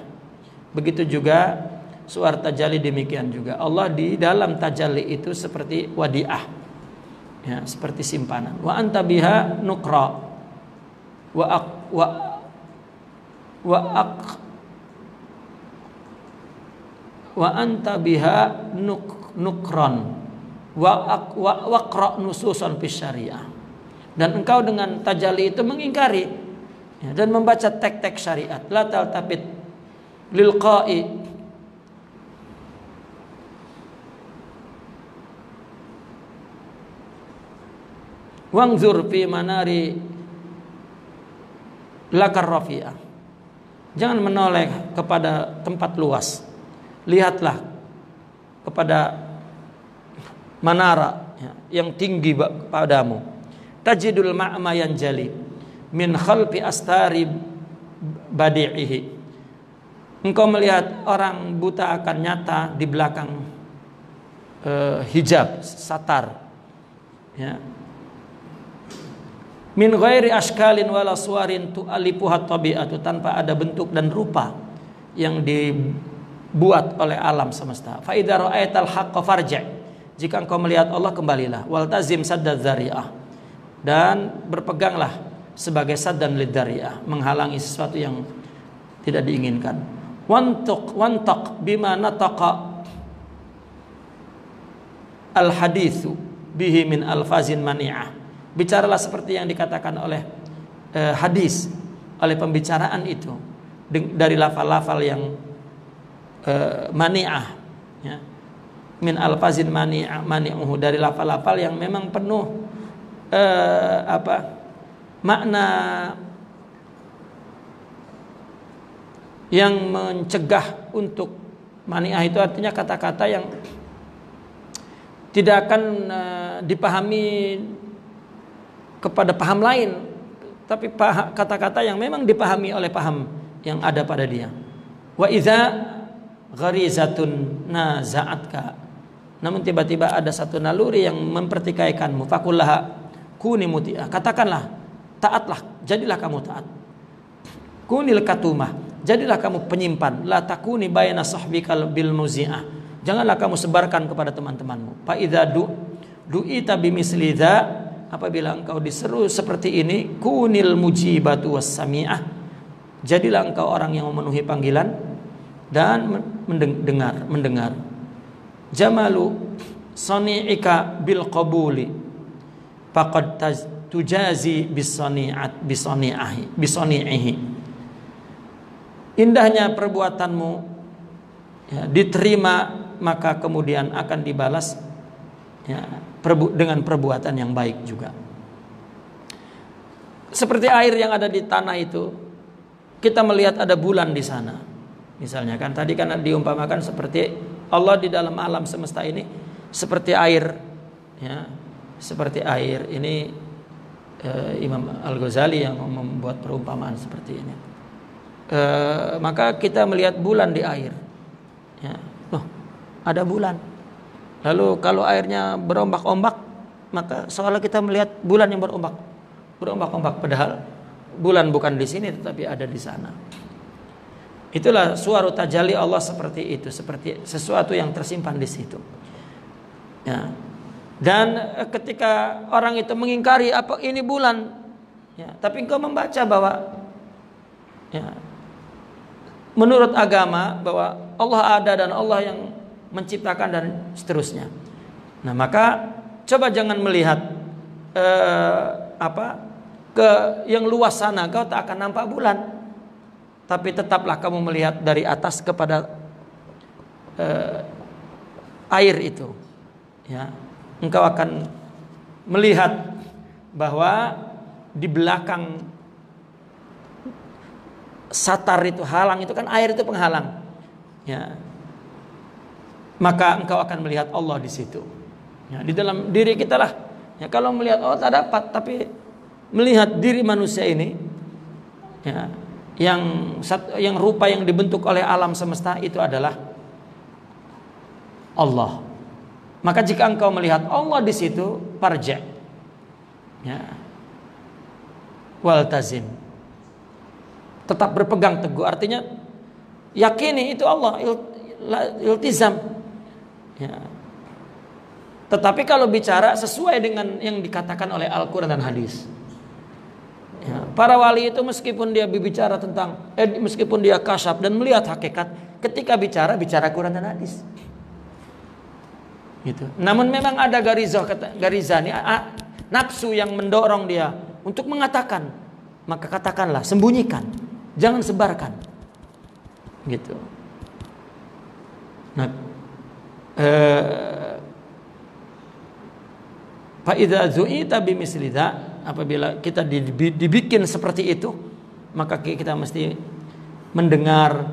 Begitu juga suar tajalli, demikian juga. Allah di dalam tajalli itu seperti wadi'ah. Ya, seperti simpanan. Wa anta biha nuqra. Wa anta biha nukron waqra nususan fi syariah. Dan engkau dengan tajalli itu mengingkari ya, dan membaca teks-teks syariat. La taltafit lil qa'i wangzur fi manari lakar rafi'ah. Jangan menoleh kepada tempat luas. Lihatlah kepada manara ya, yang tinggi padamu. Tajidul ma'ma yanjali min khalfi astari badi'ihi. Engkau melihat orang buta akan nyata di belakang hijab, satar. Ya. Min ghairi ashkalin wala suwarin tu'alipuhat tabi'atu, tanpa ada bentuk dan rupa yang dibuat oleh alam semesta. Fa idza ra'aital haqqa farji', jika engkau melihat Allah kembalilah. Waltazim saddad dzari'ah, dan berpeganglah sebagai saddan lidzari'ah, menghalangi sesuatu yang tidak diinginkan. Wantaq bima nataqa al haditsu bihi min alfazin mani'ah. Bicaralah seperti yang dikatakan oleh hadis, oleh pembicaraan itu, dari lafal-lafal yang mani'ah ya. Min alfazin mani'uhu, dari lafal-lafal yang memang penuh makna yang mencegah untuk mani'ah. Itu artinya kata-kata yang tidak akan dipahami kepada paham lain, tapi kata-kata yang memang dipahami oleh paham yang ada pada dia. Wa idza gharizatun naza'atka, namun tiba-tiba ada satu naluri yang mempertikaikanmu. Fakullaha kuni muti'ah, katakanlah taatlah, jadilah kamu taat. Kunil katumah, jadilah kamu penyimpan. La takuni bayna sahbikal bil muzi'ah, janganlah kamu sebarkan kepada teman-temanmu. Fa idza du'ita bimisli dza, apabila engkau diseru seperti ini, kunil mujibatu was sami'ah, jadilah engkau orang yang memenuhi panggilan dan mendengar. Jamalu sani'ika bil qabuli faqad tujazi bisoni'ihi. Indahnya perbuatanmu, ya, diterima, maka kemudian akan dibalas, ya, dengan perbuatan yang baik juga. Seperti air yang ada di tanah itu, kita melihat ada bulan di sana. Misalnya kan tadi kan diumpamakan seperti Allah di dalam alam semesta ini seperti air, ya, seperti air. Ini Imam Al-Ghazali yang membuat perumpamaan seperti ini. Maka kita melihat bulan di air, ya. Loh, ada bulan. Lalu kalau airnya berombak-ombak, maka seolah kita melihat bulan yang berombak-ombak, padahal bulan bukan di sini tetapi ada di sana. Itulah suara tajalli Allah seperti itu, seperti sesuatu yang tersimpan di situ. Ya. Dan ketika orang itu mengingkari apa ini bulan, ya, tapi engkau membaca bahwa, ya, menurut agama bahwa Allah ada dan Allah yang menciptakan dan seterusnya. Nah, maka coba jangan melihat ke yang luas sana, kau tak akan nampak bulan. Tapi tetaplah kamu melihat dari atas kepada air itu, ya. Engkau akan melihat bahwa di belakang satar itu, halang itu kan air itu penghalang, ya. Maka engkau akan melihat Allah di situ, ya, di dalam diri kita lah. Ya, kalau melihat Allah tak dapat, tapi melihat diri manusia ini, ya, yang rupa yang dibentuk oleh alam semesta itu adalah Allah. Maka jika engkau melihat Allah di situ, farja, ya, waltazim, tetap berpegang teguh. Artinya yakini itu Allah, iltizam, ya. Tetapi kalau bicara sesuai dengan yang dikatakan oleh Al-Quran dan hadis, ya, para wali itu meskipun dia berbicara tentang meskipun dia kasyaf dan melihat hakikat, ketika bicara Quran dan hadis, gitu. Namun memang ada garizani, nafsu yang mendorong dia untuk mengatakan, maka katakanlah, sembunyikan, jangan sebarkan, gitu. Nah, fa idza zu'ita bimisli dza, apabila kita dibikin seperti itu, maka kita mesti mendengar,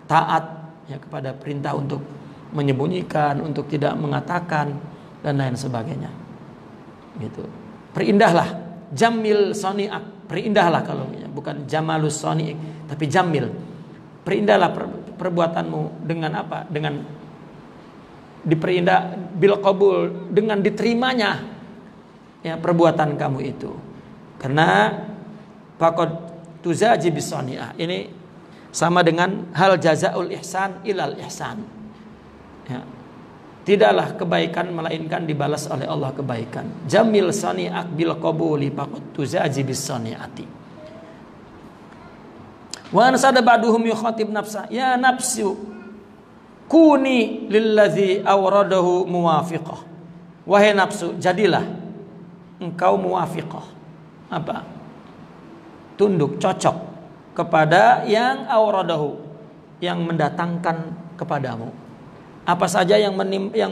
taat, ya, kepada perintah untuk menyembunyikan, untuk tidak mengatakan dan lain sebagainya. Gitu. Perindahlah, jamil soni'ak, perindahlah, kalau bukan jamalus soni'ik, tapi jamil. Perindahlah perbuatanmu dengan apa? Dengan diperindah bil qabul, dengan diterimanya, ya, perbuatan kamu itu. Karena faqad tuzaji bisani'ah, ini sama dengan hal jazaul ihsan ilal ihsan, ya. Tidaklah kebaikan melainkan dibalas oleh Allah kebaikan. Jamil sani'ak bil qabuli faqad tuzaji bisani'ati. Wa ansada ba'duhum yukhatib nafsa, ya nafsu kuni lillazi awradahu muwafiqah. Wahai nafsu, jadilah engkau muwafiqah. Apa? Tunduk, cocok kepada yang awradahu, yang mendatangkan kepadamu. Apa saja yang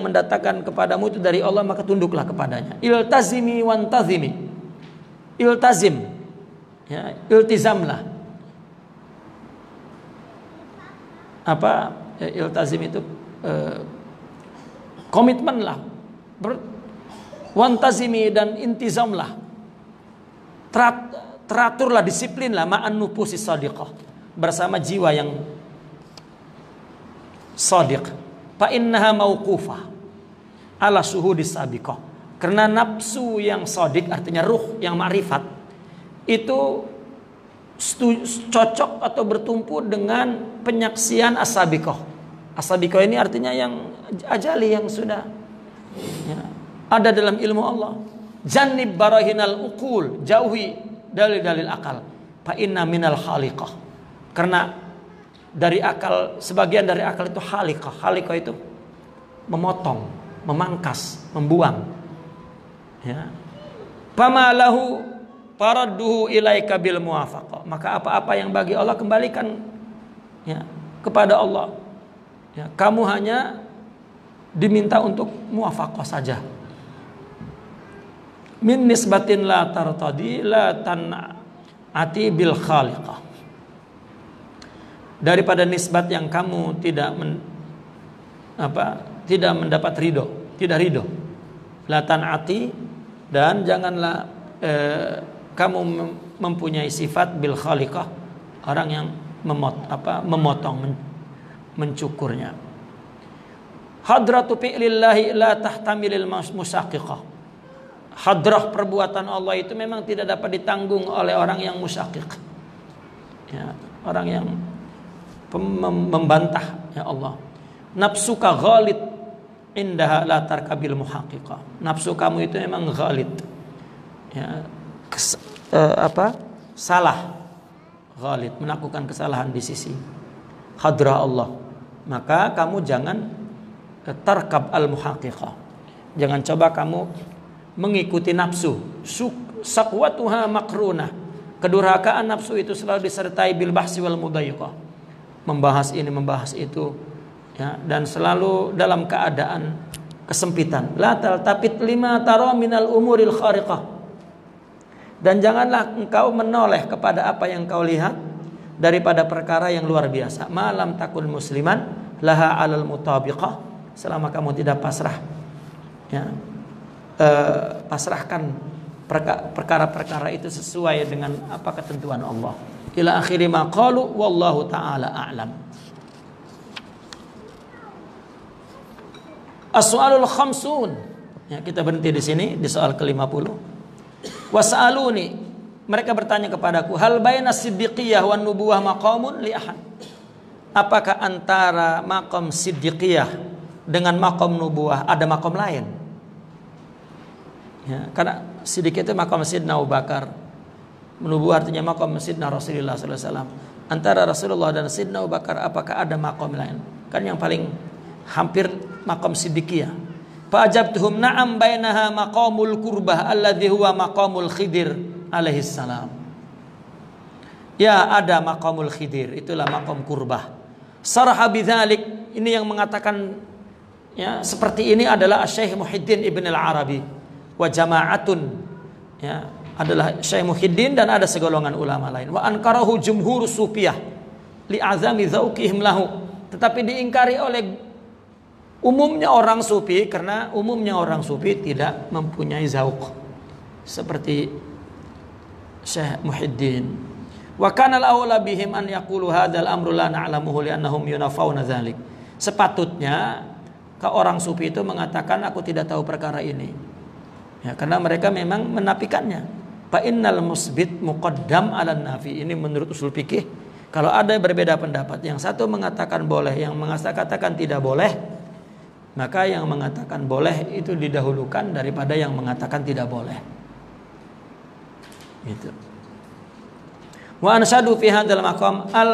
mendatangkan kepadamu itu dari Allah, maka tunduklah kepadanya. Iltazimi wantazimi. Iltazim, ya, iltizamlah. Apa? Iltazim itu komitmenlah, wantazimi, dan intizamlah, teraturlah, disiplinlah, ma'an nufusis shadiqah, bersama jiwa yang shadiq. Fa innaha mauqufah ala syuhudis sabiqah, karena nafsu yang shadiq, artinya ruh yang ma'rifat, itu cocok atau bertumpu dengan penyaksian as-sabiqah. As-sabiqah ini artinya yang ajali, yang sudah, ya, ada dalam ilmu Allah. Jannib barahinal uqul, jauhi dalil-dalil akal. Fa inna minal khaliqah, karena dari akal, sebagian dari akal itu khaliqah. Khaliqah itu memotong, memangkas, membuang, ya. Fama lahu faradduhu ilaika bil muwafaqah. Maka apa-apa yang bagi Allah kembalikan ya kepada Allah. Ya, kamu hanya diminta untuk muwafaqah saja. Min nisbatin la tartadi la tan'ati bil khaliqah. Daripada nisbat yang kamu tidak mendapat ridho, tidak ridho. La tan'ati, dan janganlah kamu mempunyai sifat bil khaliqah, orang yang memotong, mencukurnya. Hadratu fi'lillahi la tahtamilil musyaqiqah. Hadrah perbuatan Allah itu memang tidak dapat ditanggung oleh orang yang musyaqiq. Ya, orang yang membantah ya Allah. Nafsuka ghalid indaha la tarkabil muhaqqiqah. Nafsu kamu itu memang ghalid. Ya, salah. Ghalid, melakukan kesalahan di sisi hadrah Allah. Maka kamu jangan tarkab al muhaqqiqah. Jangan coba kamu mengikuti nafsu. Saqwatuha makrunah. Kedurhakaan nafsu itu selalu disertai bil bahsi wal mudayyiqah. Membahas ini, membahas itu, ya, dan selalu dalam keadaan kesempitan. La taltafit lima tara minal umuril khariqah. Dan janganlah engkau menoleh kepada apa yang kau lihat daripada perkara yang luar biasa. Malam takun musliman laha alal mutabiqah. Selama kamu tidak pasrah, ya, pasrahkan perkara-perkara itu sesuai dengan apa ketentuan Allah. Ila akhiri ma qalu wallahu ta'ala a'lam. As-su'alul khamsun. Ya, kita berhenti di sini di soal ke-50. Was'aluni, mereka bertanya kepadaku, hal baina siddiqiyah wan nubuwah maqamun li ahad? Apakah antara maqam siddiqiyah dengan maqam nubuwah ada maqam lain? Ya, karena siddiq itu maqam Sidna Abu Bakar, nubuwah artinya maqam Sidna Rasulullah sallallahu alaihi wasallam. Antara Rasulullah dan Sidna Abu Bakar apakah ada maqam lain? Kan yang paling hampir maqam siddiqiyah. Fa ajabtuhum na'am bainaha maqamul qurbah alladhi huwa maqamul Khidir alaihi salam. Ya, ada maqamul Khidir, itulah maqam qurbah. Saraha bidzalik, ini yang mengatakan ya seperti ini adalah Syekh Muhyiddin Ibn Al-Arabi wa jama'atun, ya, adalah Syekh Muhyiddin dan ada segolongan ulama lain. Wa ankarahu jumhur sufiyah li azami dzauqihim lahu, tetapi diingkari oleh umumnya orang sufi karena umumnya orang sufi tidak mempunyai zauq seperti Syekh Muhyiddin. Wa kana al-aula bihim an yaqulu hadzal amru la na'lamuhu li'annahum yunafawna dzalik. Sepatutnya ke orang sufi itu mengatakan aku tidak tahu perkara ini. Ya, karena mereka memang menafikannya. Fa innal musbit muqaddam 'alan nafi. Ini menurut usul fikih. Kalau ada berbeda pendapat, yang satu mengatakan boleh, yang mengatakan tidak boleh, maka yang mengatakan boleh itu didahulukan daripada yang mengatakan tidak boleh. Gitu. Wa anshadu fi hadzal maqam al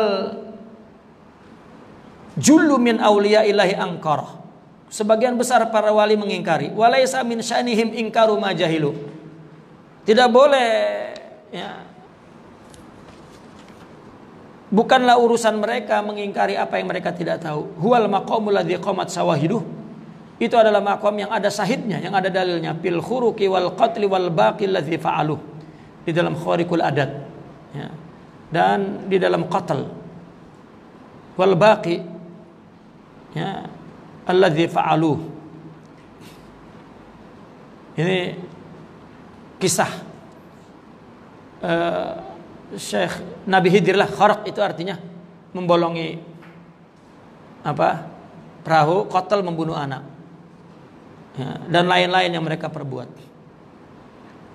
jullu min awliya ilahi angkara. Sebagian besar para wali mengingkari. Walaysa min sya'nihim ingkaru ma jahilu. Tidak boleh, ya. Bukanlah urusan mereka mengingkari apa yang mereka tidak tahu. Huwal maqamul ladzi qamat sawahiduh. Itu adalah maqam yang ada sahidnya, yang ada dalilnya. Fil khuruqi wal qatli wal baqi ladzi fa'aluh. Di dalam khariqul adat, ya. Dan di dalam qatl wal baqi, ya, alladzi fa'aluh. Ini kisah Syekh Nabi Khidir lah. Kharaq itu artinya membolongi perahu, qatl membunuh anak, ya, dan lain-lain yang mereka perbuat.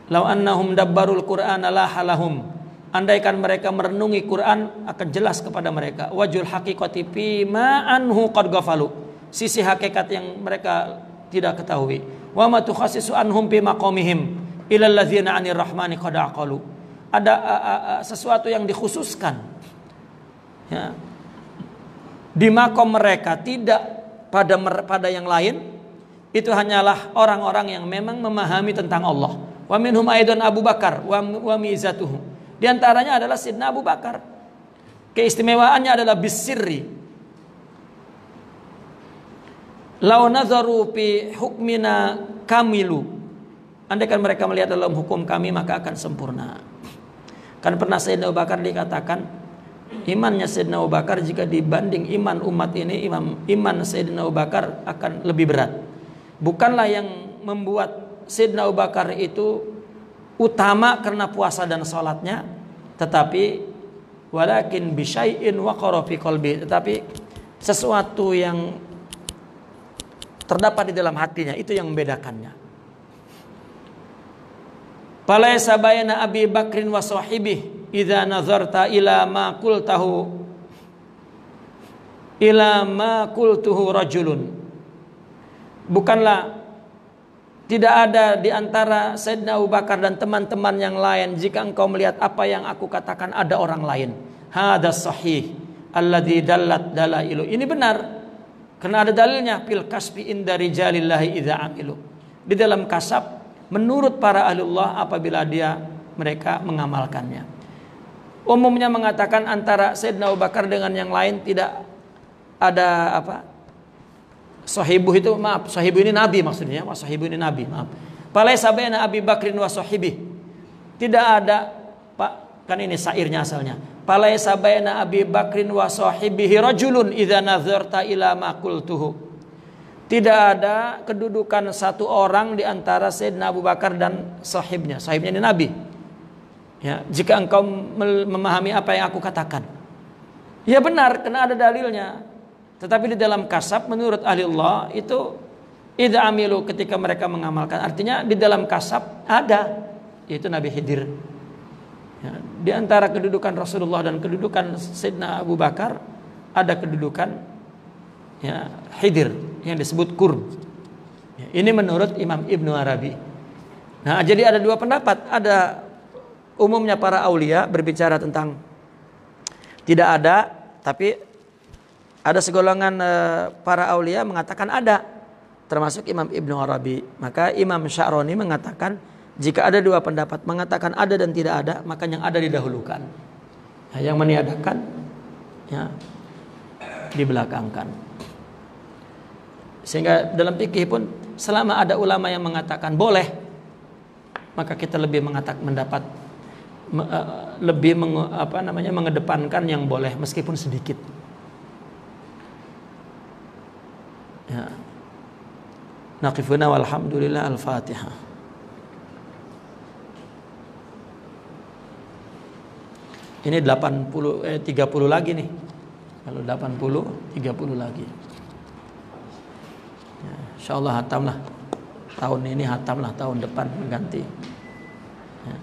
Lau annahum dabbarul Qur'ana lahalahum. Andaikan mereka merenungi Quran akan jelas kepada mereka. Wajul haqiqati fi ma anhu qad ghafalu. Sisi hakikat yang mereka tidak ketahui. Wa ma tukhassisu anhum bi maqamihim ilal ladzina 'anir rahmani qad aqalu. Ada sesuatu yang dikhususkan, ya, di makom mereka, tidak pada yang lain. Itu hanyalah orang-orang yang memang memahami tentang Allah. Wa minhum aidan Abu Bakar wa mizatuhu. Di antaranya adalah Sayyidina Abu Bakar. Keistimewaannya adalah bisirri. Lau nazaru fi hukmina kamilu. Andaikan mereka melihat dalam hukum kami maka akan sempurna. Kan pernah Sayyidina Abu Bakar dikatakan imannya Sayyidina Abu Bakar jika dibanding iman umat ini, iman Sayyidina Abu Bakar akan lebih berat. Bukanlah yang membuat Sayyidina Abu Bakar itu utama karena puasa dan salatnya, tetapi walakin bisyai'in waqara fi qalbi, tetapi sesuatu yang terdapat di dalam hatinya itu yang membedakannya. Falaisa baina Abi Bakrin wa sahibihi idza nazarta ila ma qultuhu rajulun. Bukanlah tidak ada di antara Sayyidina Abu Bakar dan teman-teman yang lain jika engkau melihat apa yang aku katakan ada orang lain. Hadas sahih alladzi dallat dalailu. Ini benar karena ada dalilnya fil kasbi inda rijalillahi idza amilu. Di dalam kasab menurut para ahliullah apabila mereka mengamalkannya. Umumnya mengatakan antara Sayyidina Abu Bakar dengan yang lain tidak ada sahibu itu, maaf, sahibu ini nabi maksudnya, sahibu ini nabi, maaf. Falaisa baina Abi Bakrin wa sahibi. Tidak ada, Pak, kan ini syairnya asalnya. Falaisa baina Abi Bakrin wa sahibihi rajulun idza nazarta ila ma qultuhu. Tidak ada kedudukan satu orang di antara Sayyidina Abu Bakar dan sahibnya. Sahibnya ini nabi. Ya, jika engkau memahami apa yang aku katakan. Ya benar, karena ada dalilnya. Tetapi di dalam kasab menurut ahli Allah itu idza amilu, ketika mereka mengamalkan. Artinya di dalam kasab ada, yaitu Nabi Khidir. Ya, di antara kedudukan Rasulullah dan kedudukan Sayyidina Abu Bakar ada kedudukan ya Khidir yang disebut qurb. Ya, ini menurut Imam Ibnu Arabi. Nah, jadi ada dua pendapat. Ada umumnya para aulia berbicara tentang tidak ada, tapi ada segolongan para aulia mengatakan ada, termasuk Imam Ibnu Arabi. Maka Imam Sya'rani mengatakan jika ada dua pendapat mengatakan ada dan tidak ada, maka yang ada didahulukan. Nah, yang meniadakan ya dibelakangkan. Sehingga dalam fikih pun selama ada ulama yang mengatakan boleh, maka kita lebih mengedepankan yang boleh meskipun sedikit. Ya. Naqifuna walhamdulillah, al-Fatihah. Ini 30 lagi nih. Kalau 80 30 lagi. Ya, insyaallah hatam lah. Tahun ini hatam lah, tahun depan ganti. Ya.